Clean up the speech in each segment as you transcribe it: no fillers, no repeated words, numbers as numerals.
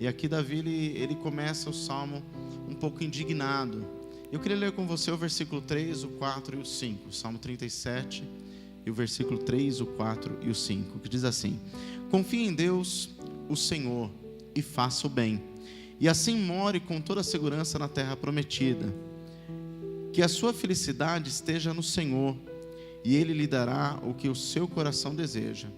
E aqui Davi, ele começa o Salmo um pouco indignado. Eu queria ler com você o versículo 3, o 4 e o 5. Salmo 37, e o versículo 3, o 4 e o 5, que diz assim: confie em Deus, o Senhor, e faça o bem, e assim more com toda a segurança na terra prometida. Que a sua felicidade esteja no Senhor, e Ele lhe dará o que o seu coração deseja.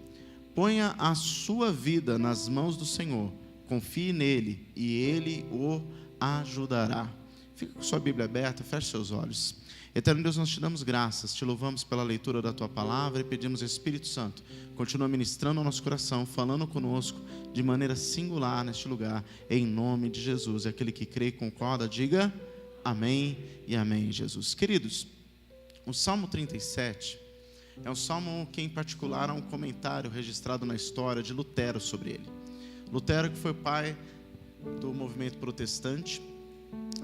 Ponha a sua vida nas mãos do Senhor, confie nele, e Ele o ajudará. Fica com sua Bíblia aberta, feche seus olhos. Eterno Deus, nós te damos graças, te louvamos pela leitura da tua palavra e pedimos, Espírito Santo, continua ministrando ao nosso coração, falando conosco de maneira singular neste lugar, em nome de Jesus. E aquele que crê e concorda, diga amém e amém, Jesus. Queridos, o Salmo 37 é um salmo que em particular há um comentário registrado na história de Lutero sobre ele. Lutero, que foi pai do movimento protestante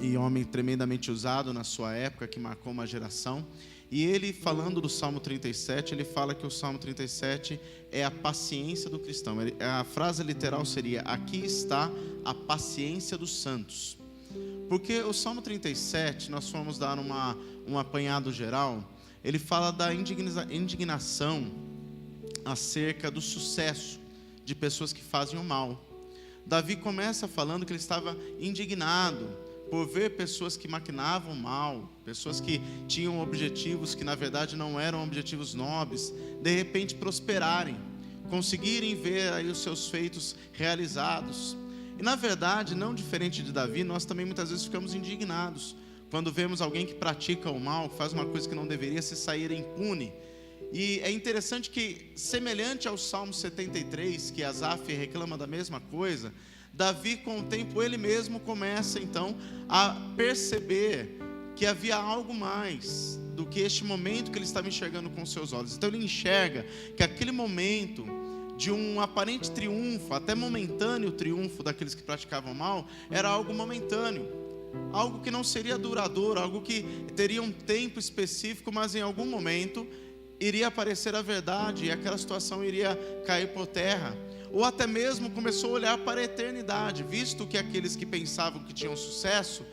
e homem tremendamente usado na sua época, que marcou uma geração. E ele, falando do Salmo 37, ele fala que o Salmo 37 é a paciência do cristão. A frase literal seria: aqui está a paciência dos santos. Porque o Salmo 37, nós fomos dar um apanhado geral, ele fala da indignação acerca do sucesso de pessoas que fazem o mal. Davi começa falando que ele estava indignado por ver pessoas que maquinavam mal, pessoas que tinham objetivos que na verdade não eram objetivos nobres, de repente prosperarem, conseguirem ver aí os seus feitos realizados. E na verdade, não diferente de Davi, nós também muitas vezes ficamos indignados quando vemos alguém que pratica o mal, faz uma coisa que não deveria, se sair impune. E é interessante que, semelhante ao Salmo 73, que Asaf reclama da mesma coisa, Davi, com o tempo, ele mesmo começa então a perceber que havia algo mais do que este momento que ele estava enxergando com seus olhos. Então ele enxerga que aquele momento de um aparente triunfo, até momentâneo triunfo daqueles que praticavam mal, era algo momentâneo, algo que não seria duradouro, algo que teria um tempo específico, mas em algum momento iria aparecer a verdade e aquela situação iria cair por terra. Ou até mesmo começou a olhar para a eternidade, visto que aqueles que pensavam que tinham sucesso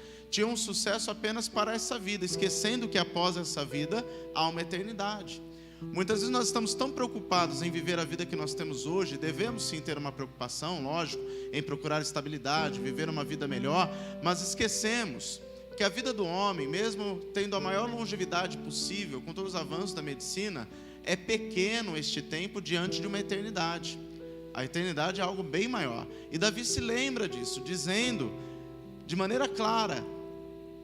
apenas para essa vida, esquecendo que após essa vida há uma eternidade. Muitas vezes nós estamos tão preocupados em viver a vida que nós temos hoje, devemos sim ter uma preocupação, lógico, em procurar estabilidade, viver uma vida melhor, mas esquecemos que a vida do homem, mesmo tendo a maior longevidade possível, com todos os avanços da medicina, é pequeno este tempo diante de uma eternidade. A eternidade é algo bem maior. E Davi se lembra disso, dizendo de maneira clara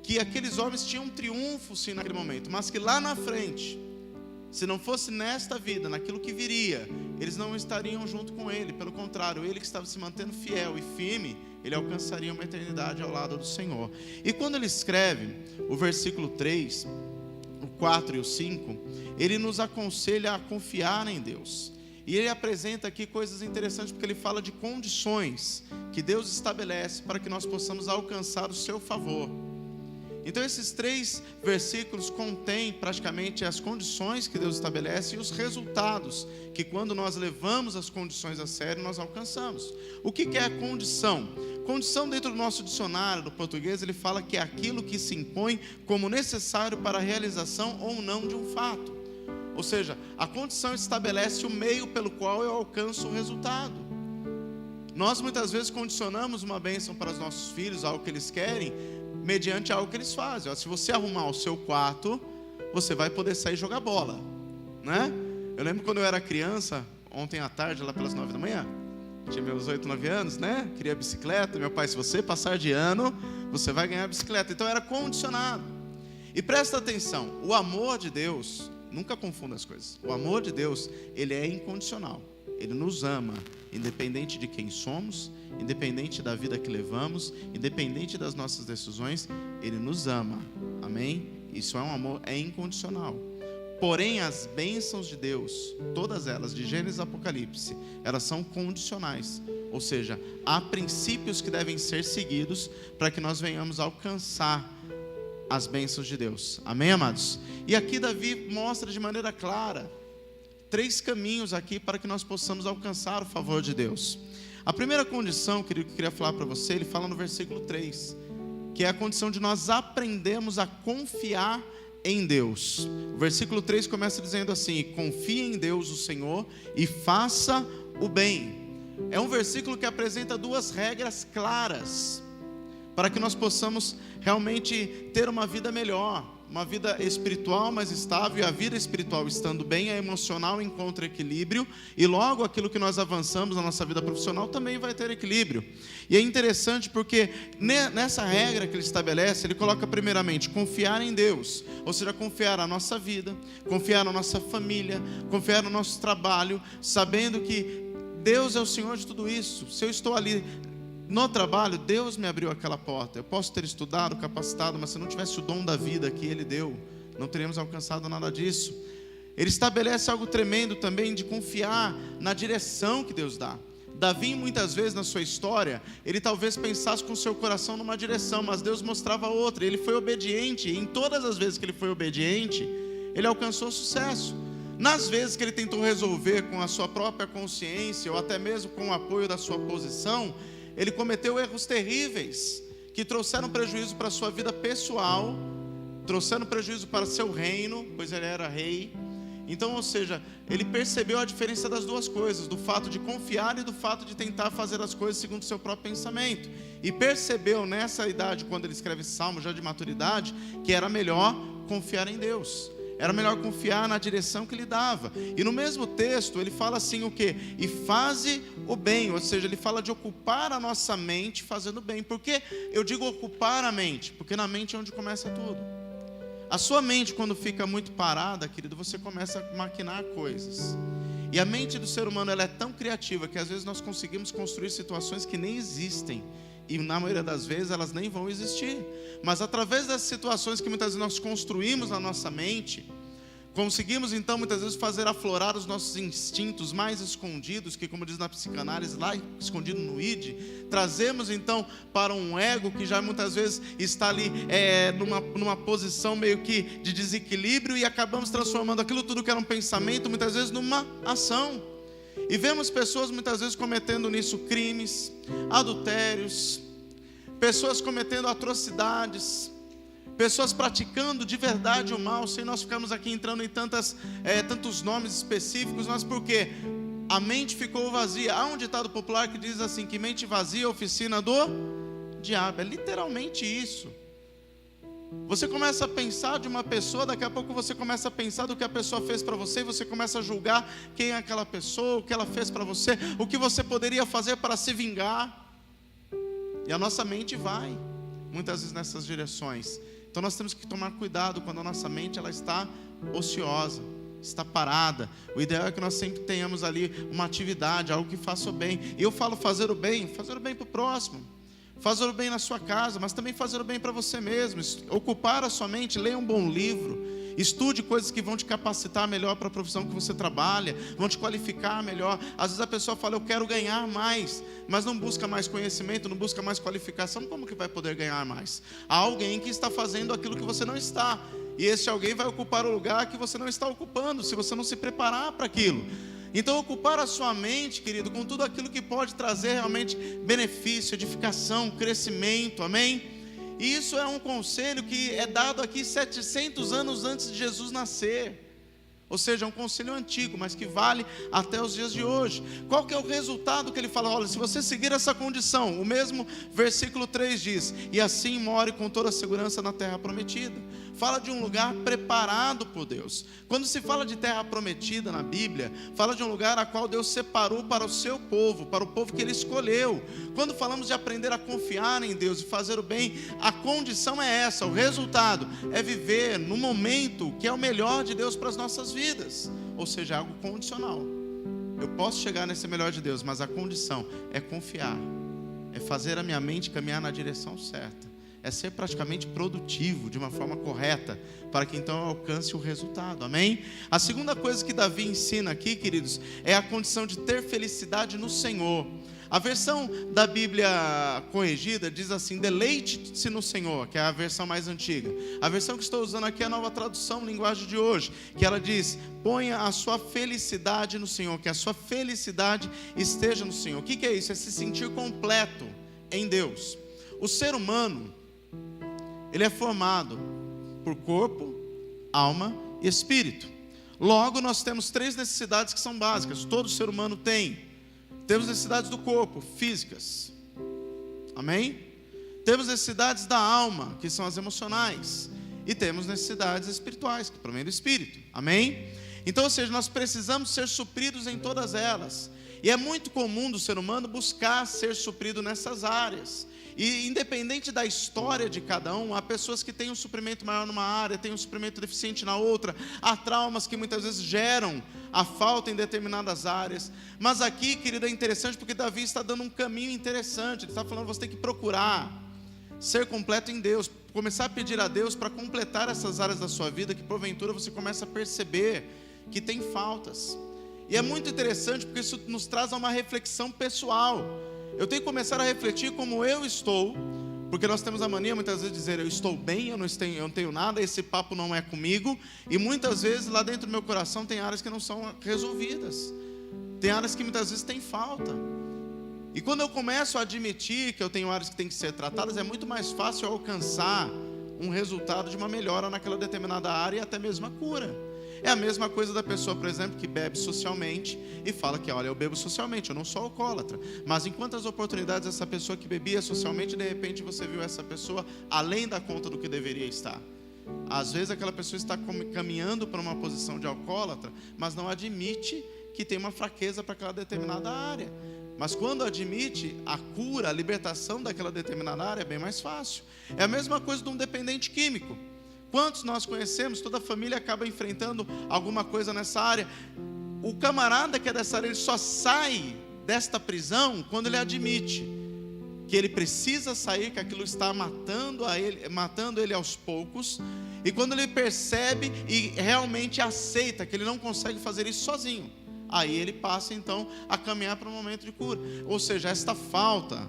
que aqueles homens tinham um triunfo sim naquele momento, mas que lá na frente, se não fosse nesta vida, naquilo que viria, eles não estariam junto com ele. Pelo contrário, ele que estava se mantendo fiel e firme, ele alcançaria uma eternidade ao lado do Senhor. E quando ele escreve o versículo 3, o 4 e o 5, ele nos aconselha a confiar em Deus. E ele apresenta aqui coisas interessantes, porque ele fala de condições que Deus estabelece para que nós possamos alcançar o seu favor. Então esses 3 versículos contêm praticamente as condições que Deus estabelece e os resultados que, quando nós levamos as condições a sério, nós alcançamos. O que é a condição? Condição, dentro do nosso dicionário do português, ele fala que é aquilo que se impõe como necessário para a realização ou não de um fato. Ou seja, a condição estabelece o meio pelo qual eu alcanço o resultado. Nós muitas vezes condicionamos uma bênção para os nossos filhos, algo que eles querem, mediante algo que eles fazem. Se você arrumar o seu quarto, você vai poder sair jogar bola, né? Eu lembro quando eu era criança, ontem à tarde, lá pelas 9 da manhã, tinha meus 8, 9 anos, né? Queria bicicleta. Meu pai: se você passar de ano, você vai ganhar a bicicleta. Então era condicionado. E presta atenção, o amor de Deus, nunca confunda as coisas. O amor de Deus, ele é incondicional. Ele nos ama, independente de quem somos, independente da vida que levamos, independente das nossas decisões, ele nos ama. Amém? Isso é um amor, é incondicional. Porém, as bênçãos de Deus, todas elas, de Gênesis a Apocalipse, elas são condicionais. Ou seja, há princípios que devem ser seguidos para que nós venhamos a alcançar as bênçãos de Deus. Amém, amados? E aqui Davi mostra de maneira clara 3 caminhos aqui para que nós possamos alcançar o favor de Deus. A primeira condição, querido, que eu queria falar para você, ele fala no versículo 3, que é a condição de nós aprendermos a confiar em Deus. O versículo 3 começa dizendo assim: confie em Deus o Senhor e faça o bem. É um versículo que apresenta duas regras claras para que nós possamos realmente ter uma vida melhor, uma vida espiritual mais estável. E a vida espiritual estando bem, a emocional encontra equilíbrio, e logo aquilo que nós avançamos na nossa vida profissional também vai ter equilíbrio. E é interessante porque nessa regra que ele estabelece, ele coloca primeiramente confiar em Deus, ou seja, confiar na nossa vida, confiar na nossa família, confiar no nosso trabalho, sabendo que Deus é o Senhor de tudo isso. Se eu estou ali no trabalho, Deus me abriu aquela porta. Eu posso ter estudado, capacitado, mas se não tivesse o dom da vida que Ele deu, não teríamos alcançado nada disso. Ele estabelece algo tremendo também de confiar na direção que Deus dá. Davi, muitas vezes na sua história, ele talvez pensasse com o seu coração numa direção, mas Deus mostrava outra. Ele foi obediente, e em todas as vezes que ele foi obediente, ele alcançou sucesso. Nas vezes que ele tentou resolver com a sua própria consciência, ou até mesmo com o apoio da sua posição, ele cometeu erros terríveis, que trouxeram prejuízo para a sua vida pessoal, trouxeram prejuízo para seu reino, pois ele era rei. Então, ou seja, ele percebeu a diferença das duas coisas, do fato de confiar e do fato de tentar fazer as coisas segundo o seu próprio pensamento. E percebeu nessa idade, quando ele escreve esse salmo, já de maturidade, que era melhor confiar em Deus. Era melhor confiar na direção que ele dava. E no mesmo texto ele fala assim o quê? E faze o bem, ou seja, ele fala de ocupar a nossa mente fazendo bem. Por que eu digo ocupar a mente? Porque na mente é onde começa tudo. A sua mente, quando fica muito parada, querido, você começa a maquinar coisas. E a mente do ser humano, ela é tão criativa que às vezes nós conseguimos construir situações que nem existem. E na maioria das vezes elas nem vão existir. Mas através das situações que muitas vezes nós construímos na nossa mente, conseguimos então muitas vezes fazer aflorar os nossos instintos mais escondidos, que, como diz na psicanálise, lá escondido no id, trazemos então para um ego que já muitas vezes está ali numa posição meio que de desequilíbrio, e acabamos transformando aquilo tudo que era um pensamento muitas vezes numa ação. E vemos pessoas muitas vezes cometendo nisso crimes, adultérios, pessoas cometendo atrocidades, pessoas praticando de verdade o mal, sem nós ficarmos aqui entrando em tantos nomes específicos. Mas por quê? A mente ficou vazia. Há um ditado popular que diz assim, que mente vazia é oficina do diabo. É literalmente isso. Você começa a pensar de uma pessoa, daqui a pouco você começa a pensar do que a pessoa fez para você, e você começa a julgar quem é aquela pessoa, o que ela fez para você, o que você poderia fazer para se vingar. E a nossa mente vai muitas vezes nessas direções. Então nós temos que tomar cuidado quando a nossa mente ela está ociosa, está parada. O ideal é que nós sempre tenhamos ali uma atividade, algo que faça o bem. E eu falo fazer o bem para o próximo, fazer o bem na sua casa, mas também fazer o bem para você mesmo. Ocupar a sua mente, leia um bom livro, estude coisas que vão te capacitar melhor para a profissão que você trabalha, vão te qualificar melhor. Às vezes a pessoa fala, eu quero ganhar mais, mas não busca mais conhecimento, não busca mais qualificação. Como que vai poder ganhar mais? Há alguém que está fazendo aquilo que você não está, e esse alguém vai ocupar o lugar que você não está ocupando, se você não se preparar para aquilo. Então ocupar a sua mente, querido, com tudo aquilo que pode trazer realmente benefício, edificação, crescimento, amém? E isso é um conselho que é dado aqui 700 anos antes de Jesus nascer. Ou seja, é um conselho antigo, mas que vale até os dias de hoje. Qual que é o resultado que ele fala? Olha, se você seguir essa condição, o mesmo versículo 3 diz, e assim more com toda a segurança na terra prometida. Fala de um lugar preparado por Deus. Quando se fala de terra prometida na Bíblia, fala de um lugar a qual Deus separou para o seu povo, para o povo que Ele escolheu. Quando falamos de aprender a confiar em Deus e fazer o bem, a condição é essa, o resultado é viver no momento que é o melhor de Deus para as nossas vidas. Ou seja, algo condicional. Eu posso chegar nesse melhor de Deus, mas a condição é confiar, é fazer a minha mente caminhar na direção certa, é ser praticamente produtivo de uma forma correta, para que então eu alcance o resultado, amém? A segunda coisa que Davi ensina aqui, queridos, é a condição de ter felicidade no Senhor. A versão da Bíblia corrigida diz assim: deleite-se no Senhor, que é a versão mais antiga. A versão que estou usando aqui é a nova tradução, linguagem de hoje, que ela diz: ponha a sua felicidade no Senhor, que a sua felicidade esteja no Senhor. O que é isso? É se sentir completo em Deus. O ser humano, ele é formado por corpo, alma e espírito. Logo, nós temos 3 necessidades que são básicas, todo ser humano tem. Temos necessidades do corpo, físicas. Amém? Temos necessidades da alma, que são as emocionais. E temos necessidades espirituais, que provém do espírito. Amém? Então, ou seja, nós precisamos ser supridos em todas elas. E é muito comum do ser humano buscar ser suprido nessas áreas. E independente da história de cada um, há pessoas que têm um suprimento maior numa área, têm um suprimento deficiente na outra, há traumas que muitas vezes geram a falta em determinadas áreas. Mas aqui, querido, é interessante porque Davi está dando um caminho interessante. Ele está falando: você tem que procurar ser completo em Deus, começar a pedir a Deus para completar essas áreas da sua vida que porventura você começa a perceber que tem faltas. E é muito interessante porque isso nos traz a uma reflexão pessoal. Eu tenho que começar a refletir como eu estou, porque nós temos a mania muitas vezes de dizer: eu estou bem, eu não tenho nada, esse papo não é comigo. E muitas vezes lá dentro do meu coração tem áreas que não são resolvidas, tem áreas que muitas vezes tem falta. E quando eu começo a admitir que eu tenho áreas que têm que ser tratadas, é muito mais fácil eu alcançar um resultado de uma melhora naquela determinada área e até mesmo a cura. É a mesma coisa da pessoa, por exemplo, que bebe socialmente e fala que: olha, eu bebo socialmente, eu não sou alcoólatra. Mas em quantas oportunidades essa pessoa que bebia socialmente, de repente você viu essa pessoa além da conta do que deveria estar? Às vezes aquela pessoa está caminhando para uma posição de alcoólatra, mas não admite que tem uma fraqueza para aquela determinada área. Mas quando admite, a cura, a libertação daquela determinada área é bem mais fácil. É a mesma coisa de um dependente químico. Quantos nós conhecemos, toda a família acaba enfrentando alguma coisa nessa área. O camarada que é dessa área, ele só sai desta prisão quando ele admite que ele precisa sair, que aquilo está matando ele aos poucos. E quando ele percebe e realmente aceita que ele não consegue fazer isso sozinho, aí ele passa então a caminhar para um momento de cura. Ou seja, esta falta,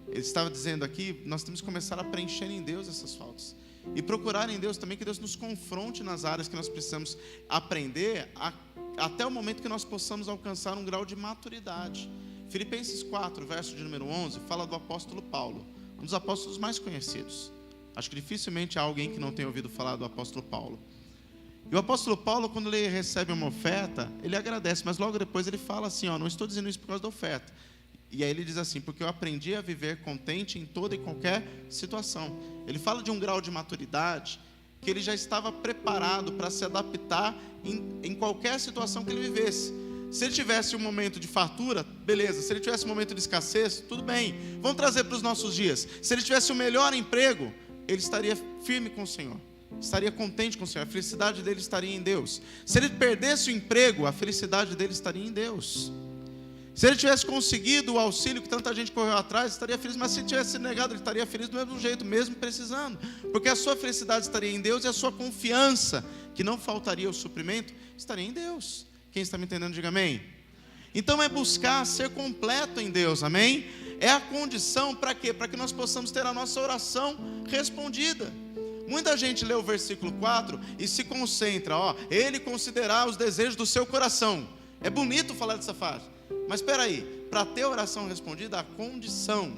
ele estava dizendo aqui, nós temos que começar a preencher em Deus essas faltas. E procurar em Deus também que Deus nos confronte nas áreas que nós precisamos aprender, até o momento que nós possamos alcançar um grau de maturidade. Filipenses 4, verso de número 11, fala do apóstolo Paulo, um dos apóstolos mais conhecidos. Acho que dificilmente há alguém que não tenha ouvido falar do apóstolo Paulo. E o apóstolo Paulo, quando ele recebe uma oferta, ele agradece, mas logo depois ele fala assim: não estou dizendo isso por causa da oferta. E aí ele diz assim: porque eu aprendi a viver contente em toda e qualquer situação. Ele fala de um grau de maturidade que ele já estava preparado para se adaptar em qualquer situação que ele vivesse. Se ele tivesse um momento de fartura, beleza. Se ele tivesse um momento de escassez, tudo bem. Vamos trazer para os nossos dias. Se ele tivesse o melhor emprego, ele estaria firme com o Senhor, estaria contente com o Senhor, a felicidade dele estaria em Deus. Se ele perdesse o emprego, a felicidade dele estaria em Deus. Se ele tivesse conseguido o auxílio que tanta gente correu atrás, estaria feliz. Mas se ele tivesse negado, ele estaria feliz do mesmo jeito, mesmo precisando. Porque a sua felicidade estaria em Deus e a sua confiança, que não faltaria o suprimento, estaria em Deus. Quem está me entendendo, diga amém. Então é buscar ser completo em Deus, amém? É a condição para quê? Para que nós possamos ter a nossa oração respondida. Muita gente lê o versículo 4 e se concentra, ele considerar os desejos do seu coração. É bonito falar dessa frase. Mas espera aí, para ter a oração respondida, a condição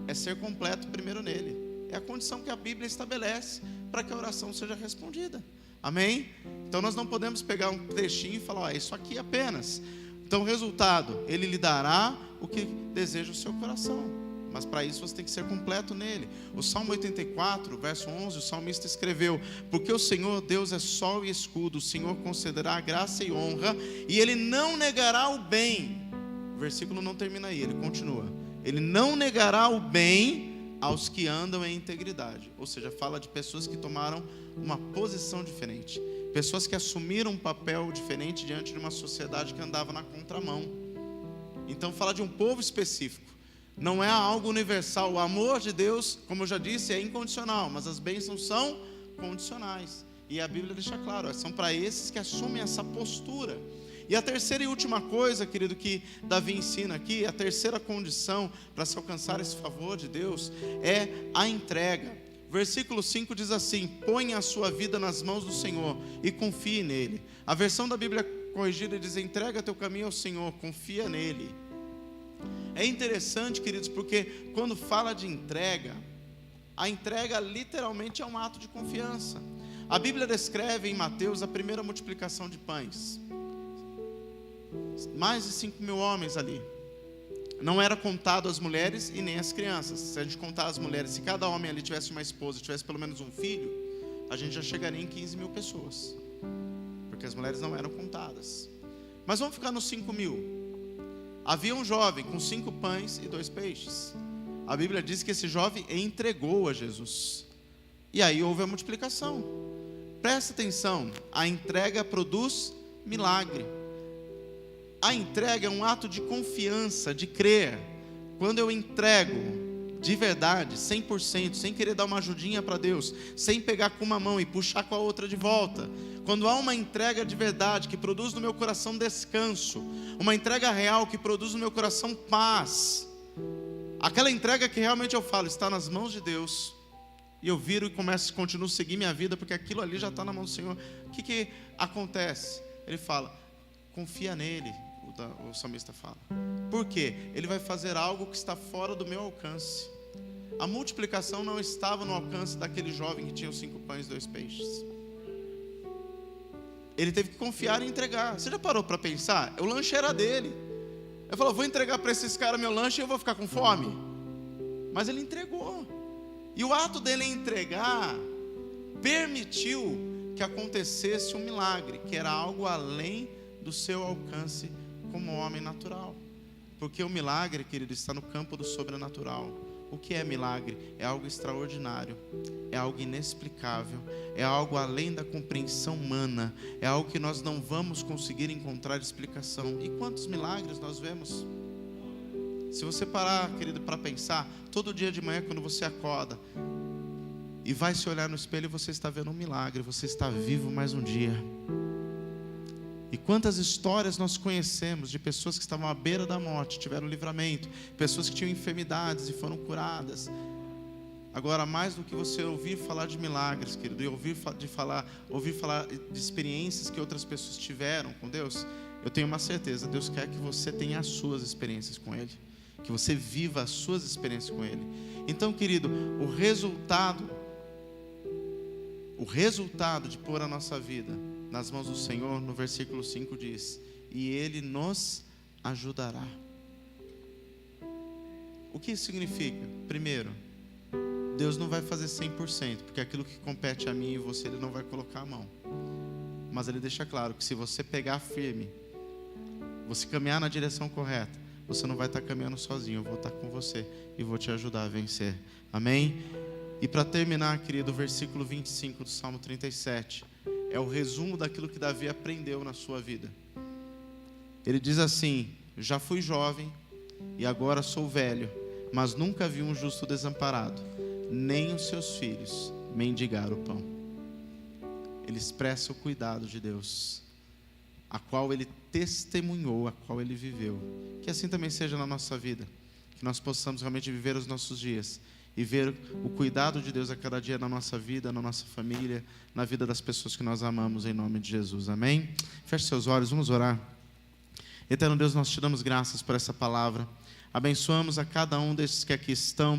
é ser completo primeiro nele. É a condição que a Bíblia estabelece para que a oração seja respondida. Amém? Então nós não podemos pegar um trechinho e falar: isso aqui apenas. Então o resultado, ele lhe dará o que deseja o seu coração. Mas para isso você tem que ser completo nele. O Salmo 84, verso 11, o salmista escreveu: porque o Senhor Deus é sol e escudo, o Senhor concederá graça e honra, e Ele não negará o bem. O versículo não termina aí, ele continua: Ele não negará o bem aos que andam em integridade. Ou seja, fala de pessoas que tomaram uma posição diferente, pessoas que assumiram um papel diferente diante de uma sociedade que andava na contramão. Então fala de um povo específico. Não é algo universal. O amor de Deus, como eu já disse, é incondicional, mas as bênçãos são condicionais. E a Bíblia deixa claro, são para esses que assumem essa postura. E a terceira e última coisa, querido, que Davi ensina aqui, a terceira condição para se alcançar esse favor de Deus é a entrega. Versículo 5 diz assim: ponha a sua vida nas mãos do Senhor e confie nele. A versão da Bíblia corrigida diz: entrega teu caminho ao Senhor, confia nele. É interessante, queridos, porque quando fala de entrega, a entrega literalmente é um ato de confiança. A Bíblia descreve em Mateus a primeira multiplicação de pães. Mais de 5.000 homens ali. Não era contado as mulheres e nem as crianças. Se a gente contar as mulheres, se cada homem ali tivesse uma esposa e tivesse pelo menos um filho, a gente já chegaria em 15.000 pessoas, porque as mulheres não eram contadas. Mas vamos ficar nos 5.000. Havia um jovem com 5 pães e 2 peixes. A Bíblia diz que esse jovem entregou a Jesus. E aí houve a multiplicação. Presta atenção, a entrega produz milagre. A entrega é um ato de confiança, de crer. Quando eu entrego de verdade, 100%, sem querer dar uma ajudinha para Deus, sem pegar com uma mão e puxar com a outra de volta. Quando há uma entrega de verdade que produz no meu coração descanso, uma entrega real que produz no meu coração paz, aquela entrega que realmente eu falo, está nas mãos de Deus, e eu viro e continuo a seguir minha vida, porque aquilo ali já está na mão do Senhor. O que acontece? Ele fala, confia nele, o salmista fala. Por quê? Ele vai fazer algo que está fora do meu alcance. A multiplicação não estava no alcance daquele jovem que tinha os 5 pães e 2 peixes. Ele teve que confiar e entregar. Você já parou para pensar? O lanche era dele. Ele falou, vou entregar para esses caras meu lanche e eu vou ficar com fome. Mas ele entregou. E o ato dele entregar permitiu que acontecesse um milagre, que era algo além do seu alcance como homem natural. Porque o milagre, querido, está no campo do sobrenatural. O que é milagre? É algo extraordinário, é algo inexplicável, é algo além da compreensão humana, é algo que nós não vamos conseguir encontrar explicação. E quantos milagres nós vemos? Se você parar, querido, para pensar, todo dia de manhã quando você acorda e vai se olhar no espelho, você está vendo um milagre, você está vivo mais um dia. E quantas histórias nós conhecemos de pessoas que estavam à beira da morte, tiveram livramento, pessoas que tinham enfermidades e foram curadas. Agora, mais do que você ouvir falar de milagres, querido, e ouvir falar de experiências que outras pessoas tiveram com Deus, eu tenho uma certeza, Deus quer que você tenha as suas experiências com Ele, que você viva as suas experiências com Ele. Então, querido, o resultado de pôr a nossa vida nas mãos do Senhor, no versículo 5 diz, e Ele nos ajudará. O que isso significa? Primeiro, Deus não vai fazer 100%, porque aquilo que compete a mim e você, Ele não vai colocar a mão. Mas Ele deixa claro que se você pegar firme, você caminhar na direção correta, você não vai estar caminhando sozinho, eu vou estar com você e vou te ajudar a vencer. Amém? E para terminar, querido, o versículo 25 do Salmo 37, é o resumo daquilo que Davi aprendeu na sua vida. Ele diz assim, já fui jovem e agora sou velho, mas nunca vi um justo desamparado, nem os seus filhos mendigar o pão. Ele expressa o cuidado de Deus, a qual ele testemunhou, a qual ele viveu. Que assim também seja na nossa vida, que nós possamos realmente viver os nossos dias e ver o cuidado de Deus a cada dia na nossa vida, na nossa família, na vida das pessoas que nós amamos, em nome de Jesus, amém? Feche seus olhos, vamos orar. Eterno Deus, nós te damos graças por essa palavra, abençoamos a cada um desses que aqui estão,